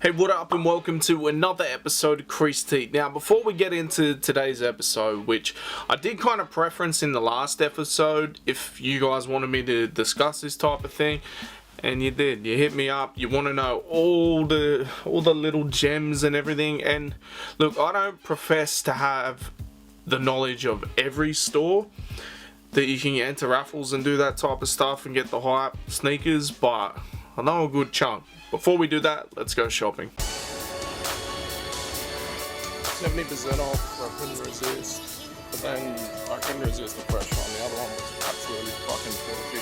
Hey, what up and welcome to another episode of Creased. Now, before we get into today's episode, which I did kind of preference in the last episode, if you guys wanted me to discuss this type of thing, and you did, you hit me up, you want to know all the little gems and everything, and look, I don't profess to have the knowledge of every store that you can enter raffles and do that type of stuff and get the hype sneakers, but I know a good chunk. Before we do that, let's go shopping. 70% off, I couldn't resist. But then I couldn't resist the fresh one. The other one was absolutely fucking filthy.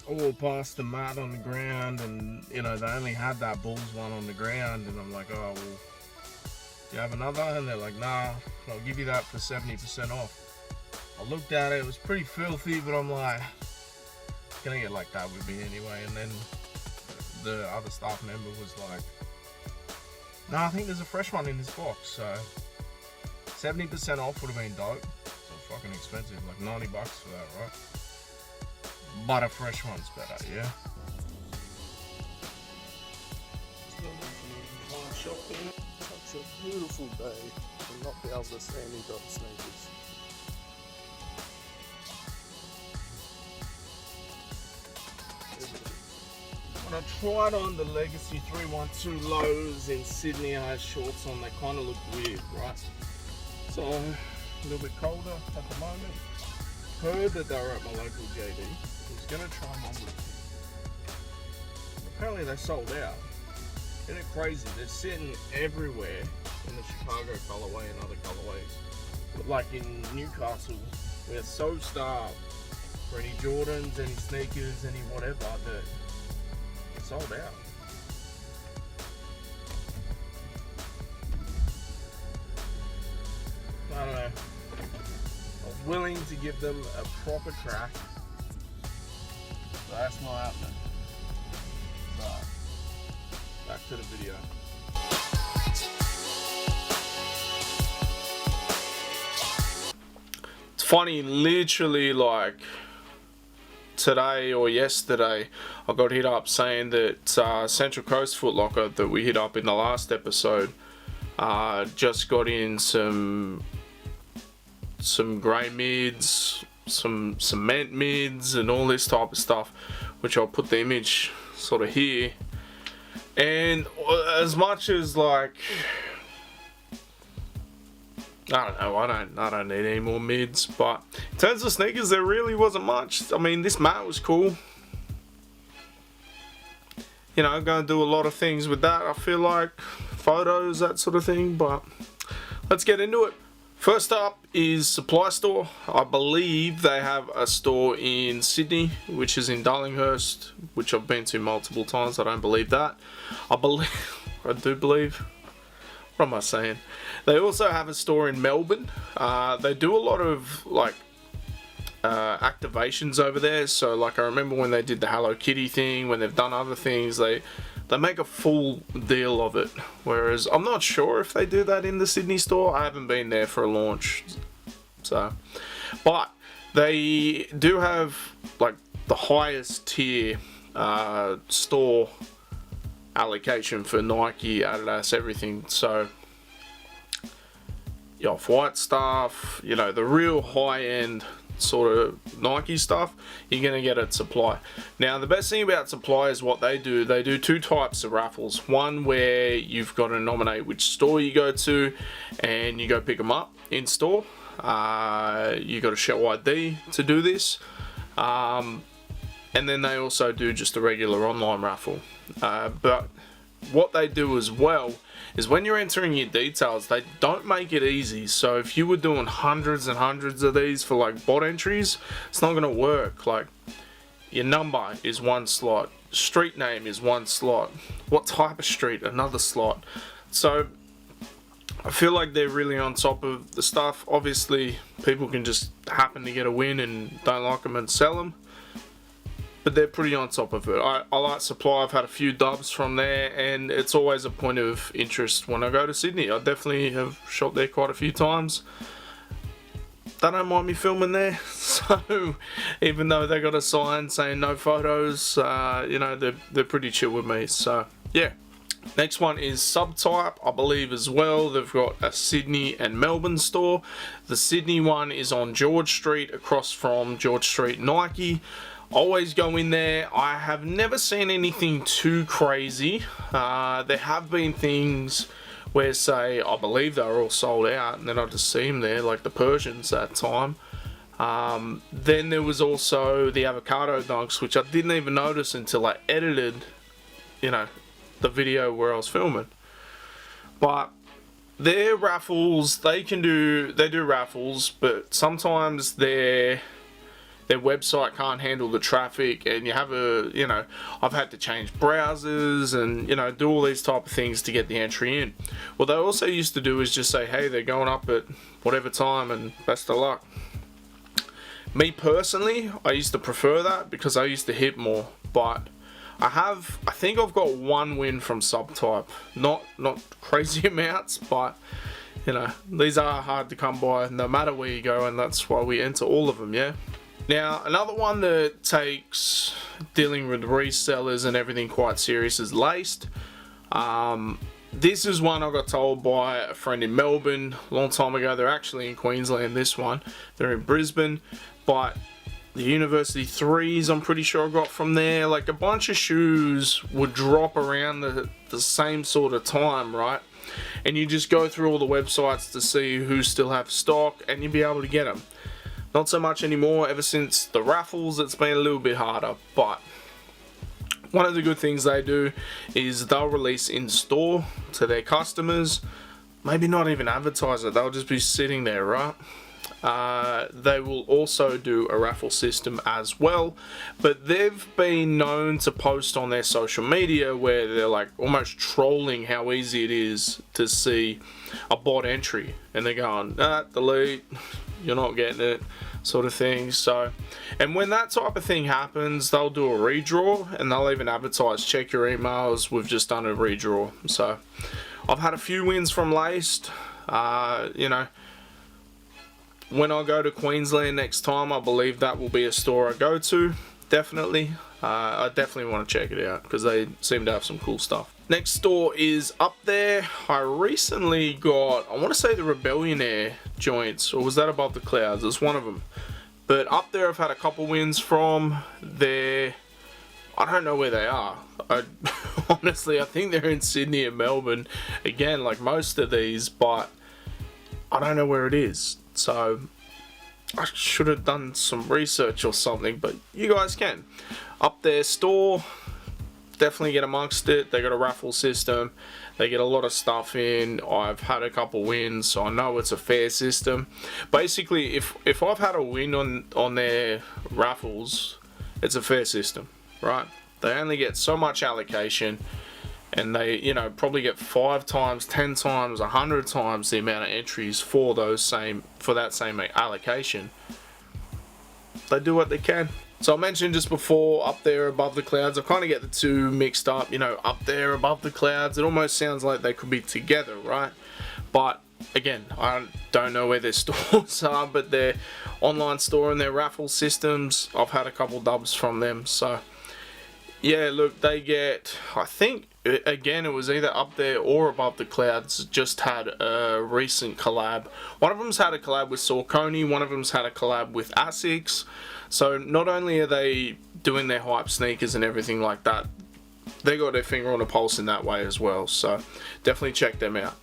I walked past the mat on the ground, and you know, they only had that Bulls one on the ground, and I'm like, oh, well, do you have another? And they're like, nah, I'll give you that for 70% off. I looked at it, it was pretty filthy, but I'm like, gonna get like that with me anyway. And then the other staff member was like, no, I think there's a fresh one in this box. So 70% off would have been dope. So fucking expensive, like 90 bucks for that, right? But a fresh one's better, yeah? Such a beautiful day to not be able to see any dot sneakers. When I tried on the Legacy 312 lows in Sydney, I had shorts on, they kind of look weird, right? So, a little bit colder at the moment. Heard that they were at my local JD. Was gonna try them on with me. Apparently they sold out. Isn't it crazy? They're sitting everywhere in the Chicago colorway and other colorways. But like in Newcastle, we're so starved for any Jordans, any sneakers, any whatever that sold out. I don't know. I was willing to give them a proper crack. So that's my outfit. So, back to the video. It's funny, literally like today or yesterday, I got hit up saying that Central Coast Foot Locker that we hit up in the last episode just got in some grey mids, some cement mids, and all this type of stuff, which I'll put the image sort of here. And as much as like, I don't know, I don't need any more mids, but in terms of sneakers, there really wasn't much. I mean, this mat was cool. You know, I'm going to do a lot of things with that, I feel like, photos, that sort of thing, but let's get into it. First up is Supply Store. I believe they have a store in Sydney, which is in Darlinghurst, which I've been to multiple times. I don't believe that. I do believe. What am I saying? They also have a store in Melbourne. They do a lot of like activations over there. So like I remember when they did the Hello Kitty thing, when they've done other things, they make a full deal of it. Whereas I'm not sure if they do that in the Sydney store. I haven't been there for a launch. So, but they do have like the highest tier store allocation for Nike, Adidas, everything. So your Off-White stuff, you know, the real high-end sort of Nike stuff, you're gonna get at Supply. Now the best thing about Supply is what they do two types of raffles. One where you've got to nominate which store you go to and you go pick them up in store. You got to show ID to do this, and then they also do just a regular online raffle. But what they do as well is when you're entering your details, they don't make it easy. So if you were doing hundreds and hundreds of these for like bot entries, it's not gonna work. Like your number is one slot, street name is one slot, what type of street, another slot. So I feel like they're really on top of the stuff. Obviously people can just happen to get a win and don't like them and sell them, but they're pretty on top of it. I like Supply. I've had a few dubs from there, and it's always a point of interest when I go to Sydney. I definitely have shot there quite a few times. They don't mind me filming there, so even though they got a sign saying no photos, you know, they're pretty chill with me. So yeah. Next one is Subtype, I believe as well. They've got a Sydney and Melbourne store. The Sydney one is on George Street, across from George Street Nike. Always go in there. I have never seen anything too crazy. There have been things where, say, I believe they were all sold out, and then I just see them there, like the Persians that time. Then there was also the avocado dunks, which I didn't even notice until I edited, you know, the video where I was filming. But their raffles, they do raffles, but sometimes their website can't handle the traffic, and you have I've had to change browsers and, you know, do all these type of things to get the entry in. What they also used to do is just say, hey, they're going up at whatever time and best of luck. Me personally, I used to prefer that because I used to hit more, but I think I've got one win from Subtype. Not crazy amounts, but you know, these are hard to come by no matter where you go, and that's why we enter all of them, yeah? Now, another one that takes dealing with resellers and everything quite serious is Laced. This is one I got told by a friend in Melbourne a long time ago. They're actually in Queensland, this one. They're in Brisbane, but the University 3s, I'm pretty sure I got from there. Like, a bunch of shoes would drop around the same sort of time, right? And you just go through all the websites to see who still have stock, and you'd be able to get them. Not so much anymore. Ever since the raffles, it's been a little bit harder. But one of the good things they do is they'll release in store to their customers. Maybe not even advertise it. They'll just be sitting there, right? They will also do a raffle system as well, but they've been known to post on their social media where they're like almost trolling how easy it is to see a bot entry, and they're going, delete, you're not getting it, sort of thing. So, and when that type of thing happens, they'll do a redraw, and they'll even advertise, check your emails, we've just done a redraw. So I've had a few wins from Laced. You know, when I go to Queensland next time, I believe that will be a store I go to, definitely. I definitely want to check it out because they seem to have some cool stuff. Next store is Up There. I recently got, I want to say the Rebellionaire joints, or was that Above the Clouds? It's one of them. But Up There I've had a couple wins from. I don't know where they are. Honestly, I think they're in Sydney and Melbourne, again, like most of these, but I don't know where it is. So I should have done some research or something, but you guys can. Up There store, definitely get amongst it. They got a raffle system. They get a lot of stuff in. I've had a couple wins, so I know it's a fair system. Basically, if I've had a win on their raffles, it's a fair system, right? They only get so much allocation, and they, you know, probably get 5 times, 10 times, 100 times the amount of entries for that same allocation. They do what they can. So I mentioned just before, Up There Above the Clouds. I kind of get the two mixed up, you know, Up There Above the Clouds. It almost sounds like they could be together, right? But again, I don't know where their stores are, but their online store and their raffle systems, I've had a couple dubs from them. So yeah, look, they get, I think, again, it was either Up There or Above the Clouds just had a recent collab. One of them's had a collab with Saucony, one of them's had a collab with Asics. So not only are they doing their hype sneakers and everything like that, they got their finger on the pulse in that way as well. So definitely check them out.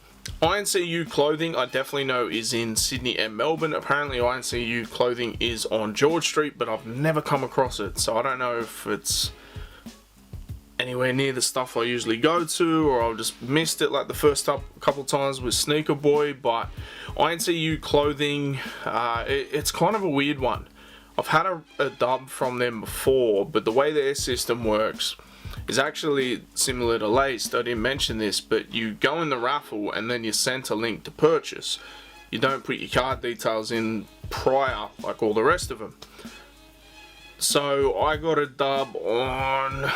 INCU Clothing, I definitely know, is in Sydney and Melbourne. Apparently INCU Clothing is on George Street, but I've never come across it. So I don't know if it's anywhere near the stuff I usually go to, or I've just missed it like the first couple times with Sneaker Boy. But INCU Clothing, it's kind of a weird one. I've had a dub from them before, but the way their system works is actually similar to Laced. I didn't mention this, but you go in the raffle and then you're sent a link to purchase. You don't put your card details in prior like all the rest of them. So I got a dub on,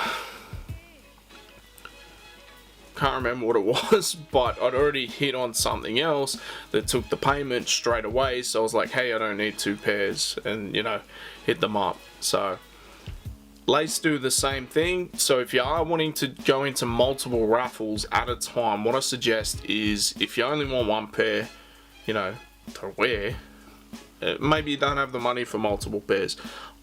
can't remember what it was, but I'd already hit on something else that took the payment straight away, so I was like, hey, I don't need 2 pairs, and you know, hit them up. So Lace do the same thing. So if you are wanting to go into multiple raffles at a time, what I suggest is, if you only want one pair, you know, to wear, maybe you don't have the money for multiple pairs,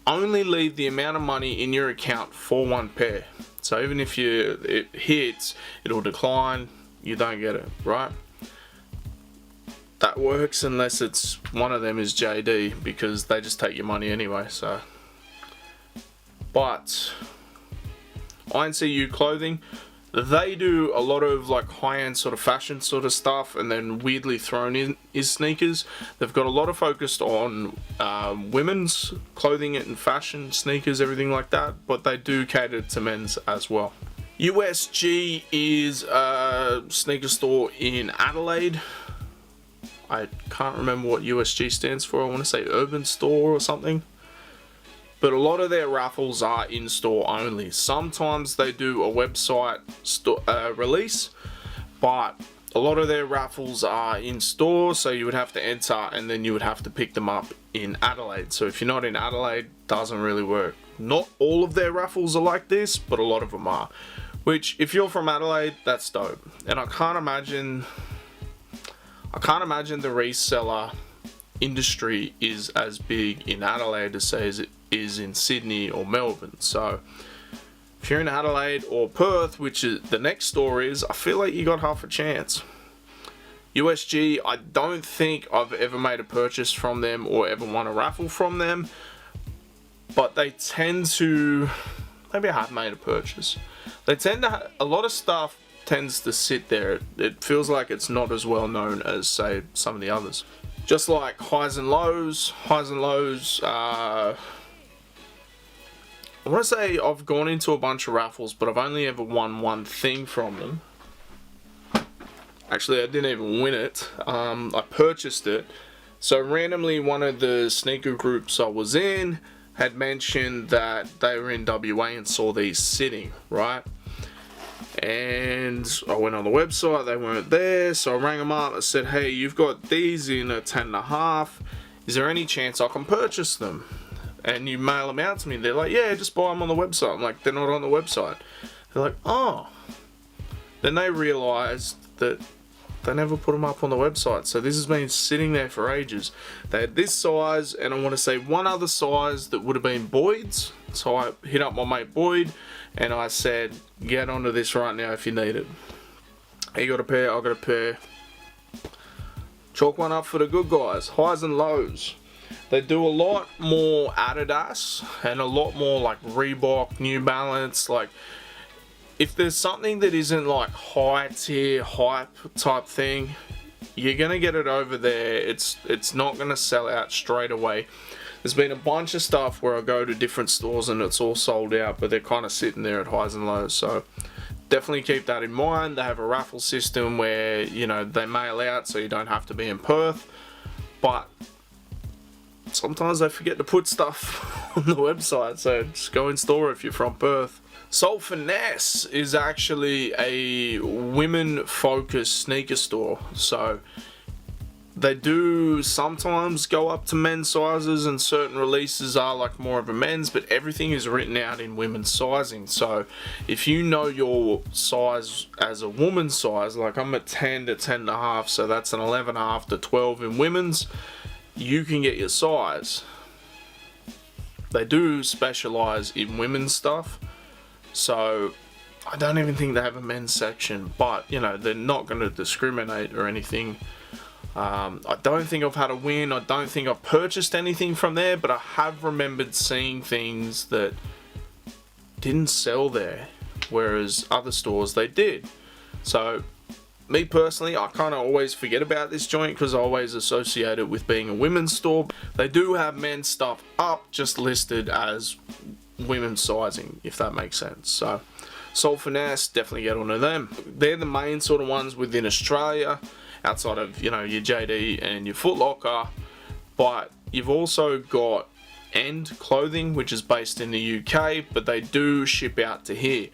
only leave the amount of money in your account for one pair. So even if it hits, it'll decline, you don't get it, right? That works unless it's one of them is JD, because they just take your money anyway. So, but INCU clothing, they do a lot of like high-end sort of fashion sort of stuff, and then weirdly thrown in is sneakers. They've got a lot of focus on women's clothing and fashion, sneakers, everything like that, but they do cater to men's as well. USG is a sneaker store in Adelaide. I can't remember what USG stands for. I want to say Urban Store or something. But a lot of their raffles are in-store only. Sometimes they do a website release, but a lot of their raffles are in-store, so you would have to enter and then you would have to pick them up in Adelaide. So if you're not in Adelaide, doesn't really work. Not all of their raffles are like this, but a lot of them are. Which, if you're from Adelaide, that's dope. And I can't imagine the reseller industry is as big in Adelaide as say as it is in Sydney or Melbourne. So if you're in Adelaide or Perth, which is the next store is, I feel like you got half a chance. USG, I don't think I've ever made a purchase from them or ever won a raffle from them, but they tend to, maybe I have made a purchase. They tend to, a lot of stuff tends to sit there. It feels like it's not as well known as say some of the others. Just like highs and lows, I want to say I've gone into a bunch of raffles, but I've only ever won one thing from them. Actually, I didn't even win it. I purchased it. So randomly, one of the sneaker groups I was in had mentioned that they were in WA and saw these sitting, right? And I went on the website, they weren't there, so I rang them up. I said, hey, you've got these in a 10.5. Is there any chance I can purchase them? And you mail them out to me. They're like, yeah, just buy them on the website. I'm like, they're not on the website. They're like, oh. Then they realized that they never put them up on the website. So this has been sitting there for ages. They had this size, and I want to say one other size that would have been Boyd's. So I hit up my mate Boyd, and I said, get onto this right now if you need it. He got a pair, I got a pair. Chalk one up for the good guys. Highs and lows. They do a lot more Adidas and a lot more like Reebok, New Balance. Like, if there's something that isn't like high tier, hype type thing, you're gonna get it over there. It's not gonna sell out straight away. There's been a bunch of stuff where I go to different stores and it's all sold out, but they're kind of sitting there at highs and lows. So definitely keep that in mind. They have a raffle system where, you know, they mail out so you don't have to be in Perth, but sometimes they forget to put stuff on the website, so just go in store if you're from Perth. Soul Finesse is actually a women focused sneaker store, so they do sometimes go up to men's sizes, and certain releases are like more of a men's, but everything is written out in women's sizing. So if you know your size as a woman's size, like I'm at 10 to 10.5, so that's an 11.5 to 12 in women's, you can get your size. They do specialize in women's stuff, so I don't even think they have a men's section, but you know, they're not going to discriminate or anything. I don't think I've had a win. I don't think I've purchased anything from there, but I have remembered seeing things that didn't sell there, whereas other stores they did. So me personally, I kind of always forget about this joint because I always associate it with being a women's store. They do have men's stuff up, just listed as women's sizing, if that makes sense. So Soul Finesse, definitely get onto them. They're the main sort of ones within Australia, outside of, you know, your JD and your Foot Locker. But you've also got End Clothing, which is based in the UK, but they do ship out to here.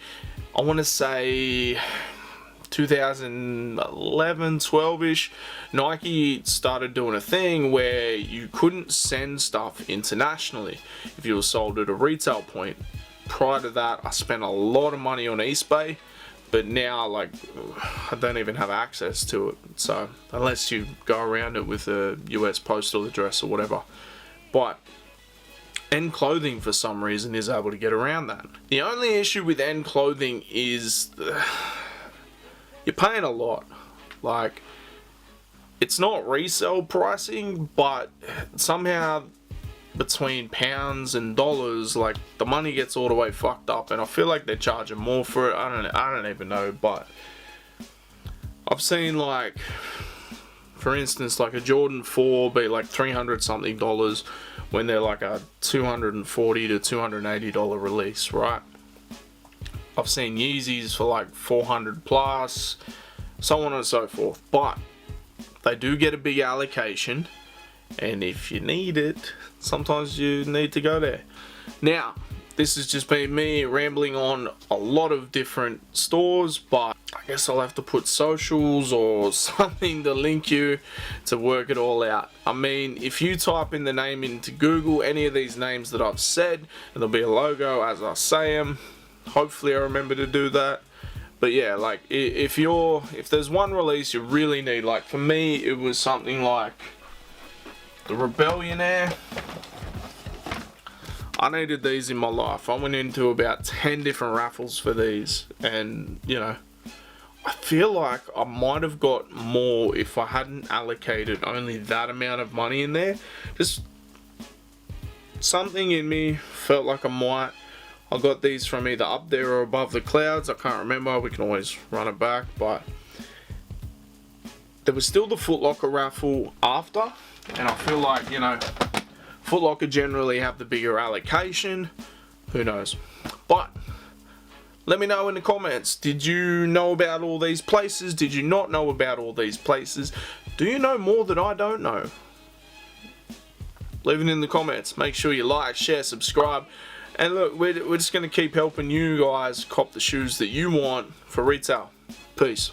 I want to say 2011, 12ish, Nike started doing a thing where you couldn't send stuff internationally if you were sold at a retail point. prior to that, I spent a lot of money on East Bay, but now, like, I don't even have access to it. So, unless you go around it with a US postal address or whatever. But End Clothing, for some reason, is able to get around that. The only issue with End Clothing is you're paying a lot. Like, it's not resale pricing, but somehow between pounds and dollars, like, the money gets all the way fucked up, and I feel like they're charging more for it. I don't even know, but I've seen, like, for instance, like a Jordan 4 be like $300 something when they're like a $240 to $280 release, right? I've seen Yeezys for like 400 plus, so on and so forth. But they do get a big allocation, and if you need it, sometimes you need to go there. Now, this has just been me rambling on a lot of different stores, but I guess I'll have to put socials or something to link you to work it all out. I mean, if you type in the name into Google, any of these names that I've said, and there'll be a logo as I say them. Hopefully I remember to do that. But yeah, like, if there's one release you really need, like for me, it was something like the Rebellionaire. I needed these in my life. I went into about 10 different raffles for these, and you know, I feel like I might have got more if I hadn't allocated only that amount of money in there. Just something in me felt like I might. I got these from either Up There or Above the Clouds. I can't remember. We can always run it back, but there was still the Foot Locker raffle after, and I feel like, you know, Foot Locker generally have the bigger allocation. Who knows? But let me know in the comments. Did you know about all these places? Did you not know about all these places? Do you know more that I don't know? Leave it in the comments. Make sure you like, share, subscribe. And look, we're just going to keep helping you guys cop the shoes that you want for retail. Peace.